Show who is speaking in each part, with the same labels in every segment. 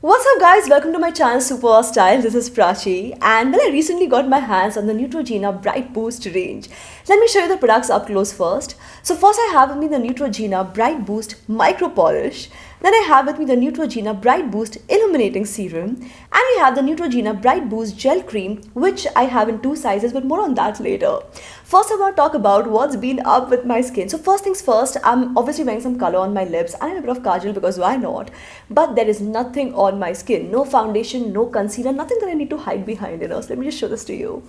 Speaker 1: What's up guys, welcome to my channel SuperWowStyle. This is Prachi and I recently got my hands on the Neutrogena Bright Boost range. Let me show you the products up close first. So first I have with me the Neutrogena Bright Boost Micro Polish. Then I have with me the Neutrogena Bright Boost Illuminating Serum. And we have the Neutrogena Bright Boost Gel Cream, which I have in two sizes, but more on that later. First I want to talk about what's been up with my skin. So first things first, I'm obviously wearing some color on my lips and a bit of kajal because why not? But there is nothing on my skin. No foundation, no concealer, nothing that I need to hide behind, So let me just show this to you.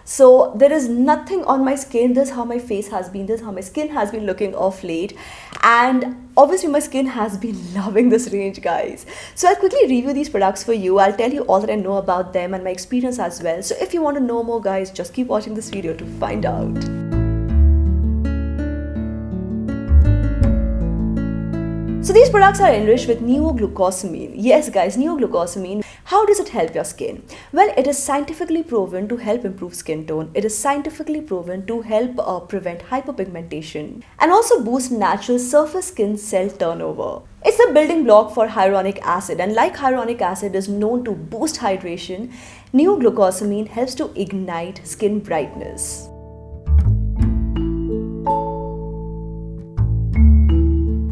Speaker 1: So there is nothing on my skin. This is how my face has been. This is how my skin has been looking off late. And obviously my skin has been loving this range, guys. So I'll quickly review these products for you. I'll tell you all that I know about them and my experience as well. So if you want to know more, guys, just keep watching this video to find out. So these products are enriched with Neoglucosamine. Yes guys, Neoglucosamine. How does it help your skin? Well, it is scientifically proven to help improve skin tone. It is scientifically proven to help prevent hyperpigmentation and also boost natural surface skin cell turnover. It's the building block for hyaluronic acid, and like hyaluronic acid is known to boost hydration, Neoglucosamine helps to ignite skin brightness.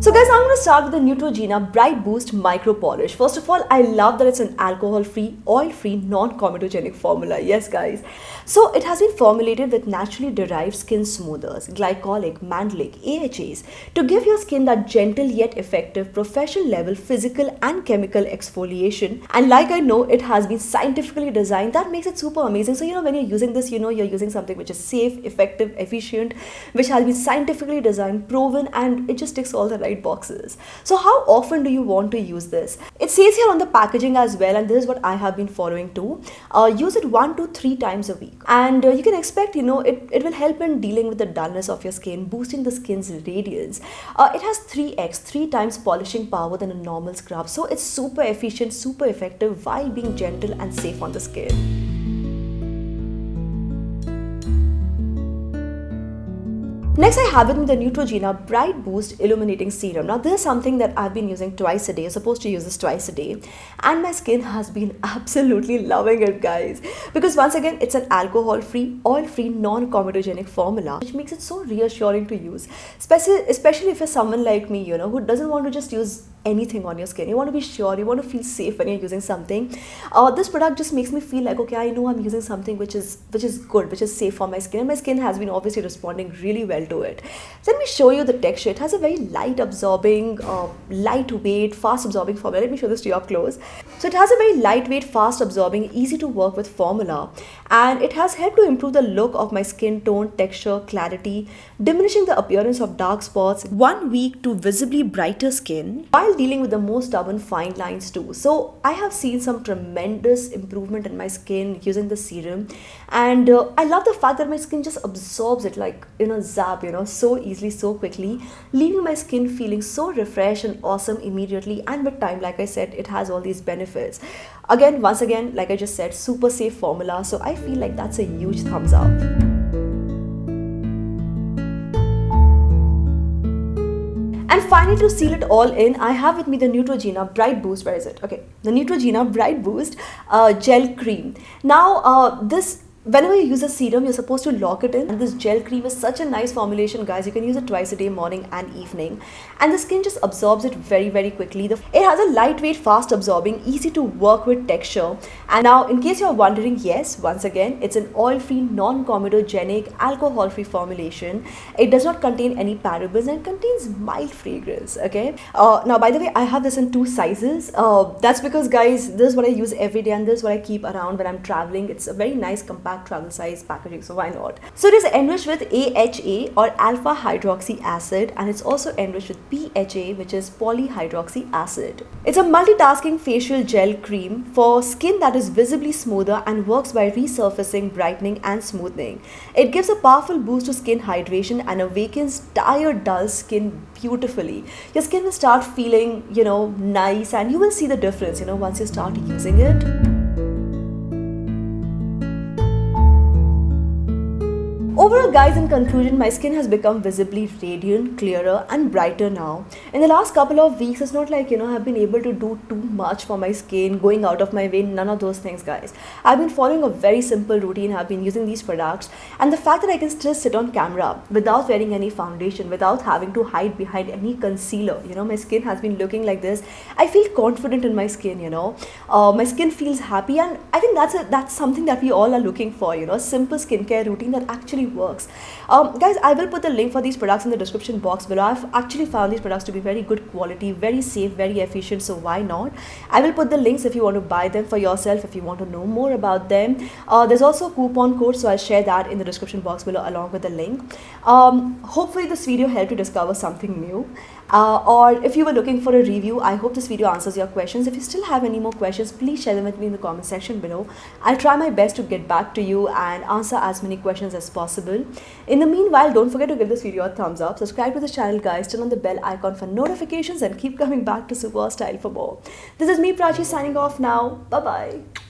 Speaker 1: So guys, I'm going to start with the Neutrogena Bright Boost Micro Polish. First of all, I love that it's an alcohol-free, oil-free, non-comedogenic formula. Yes guys. So it has been formulated with naturally derived skin smoothers, glycolic, mandelic, AHAs to give your skin that gentle yet effective professional level physical and chemical exfoliation. And like I know, it has been scientifically designed. That makes it super amazing. So when you're using this, you're using something which is safe, effective, efficient, which has been scientifically designed, proven, and it just ticks all the right boxes. So how often do you want to use this? It says here on the packaging as well, and this is what I have been following too. Use it 1 to 3 times a week, and you can expect it will help in dealing with the dullness of your skin, boosting the skin's radiance. It has 3 times polishing power than a normal scrub, so it's super efficient, super effective while being gentle and safe on the skin. Next, I have with me the Neutrogena Bright Boost Illuminating Serum. Now, this is something that I've been using twice a day. You're supposed to use this twice a day. And my skin has been absolutely loving it, guys. Because once again, it's an alcohol-free, oil-free, non-comedogenic formula, which makes it so reassuring to use. Especially if you're someone like me, who doesn't want to just use anything on your skin. You want to be sure, you want to feel safe when you're using something. This product just makes me feel like, okay, I know I'm using something which is good, which is safe for my skin. And my skin has been obviously responding really well to it. Let me show you the texture. It has a very light absorbing, lightweight, fast absorbing formula. Let me show this to you up close. So it has a very lightweight, fast absorbing, easy to work with formula, and it has helped to improve the look of my skin tone, texture, clarity, diminishing the appearance of dark spots 1 week to visibly brighter skin while dealing with the most stubborn fine lines too. So I have seen some tremendous improvement in my skin using the serum, and I love the fact that my skin just absorbs it like zap, so easily, so quickly, leaving my skin feeling so refreshed and awesome immediately. And with time, like I said, it has all these benefits. Once again, like I just said, super safe formula. So I feel like that's a huge thumbs up. And finally, to seal it all in, I have with me the Neutrogena Bright Boost. Where is it? Okay, the Neutrogena Bright Boost Gel Cream. Now, whenever you use a serum, you're supposed to lock it in. And this gel cream is such a nice formulation, guys. You can use it twice a day, morning and evening. And the skin just absorbs it very, very quickly. It has a lightweight, fast absorbing, easy to work with texture. And now, in case you're wondering, yes, once again, it's an oil-free, non-comedogenic, alcohol-free formulation. It does not contain any parabens and contains mild fragrance, okay? Now, by the way, I have this in 2 sizes. That's because, guys, this is what I use every day and this is what I keep around when I'm traveling. It's a very nice, compact travel size packaging, so why not? So it is enriched with AHA or alpha hydroxy acid, and it's also enriched with PHA, which is polyhydroxy acid. It's a multitasking facial gel cream for skin that is visibly smoother and works by resurfacing, brightening and smoothing. It gives a powerful boost to skin hydration and awakens tired, dull skin beautifully. Your skin will start feeling, nice, and you will see the difference, once you start using it. Overall, guys, in conclusion, my skin has become visibly radiant, clearer, and brighter now. In the last couple of weeks, it's not like, I've been able to do too much for my skin, going out of my way, none of those things, guys. I've been following a very simple routine, I've been using these products, and the fact that I can still sit on camera without wearing any foundation, without having to hide behind any concealer, my skin has been looking like this. I feel confident in my skin. My skin feels happy, and I think that's something that we all are looking for, simple skincare routine that actually works. Guys, I will put the link for these products in the description box below. I've actually found these products to be very good quality, very safe, very efficient, so why not? I will put the links if you want to buy them for yourself, if you want to know more about them. There's also a coupon code, so I'll share that in the description box below along with the link. Hopefully this video helped you discover something new. Or if you were looking for a review, I hope this video answers your questions. If you still have any more questions, please share them with me in the comment section below. I'll try my best to get back to you and answer as many questions as possible. In the meanwhile, don't forget to give this video a thumbs up, subscribe to the channel, guys, turn on the bell icon for notifications, and keep coming back to SuperWowStyle for more. This is me, Prachi, signing off now. Bye bye.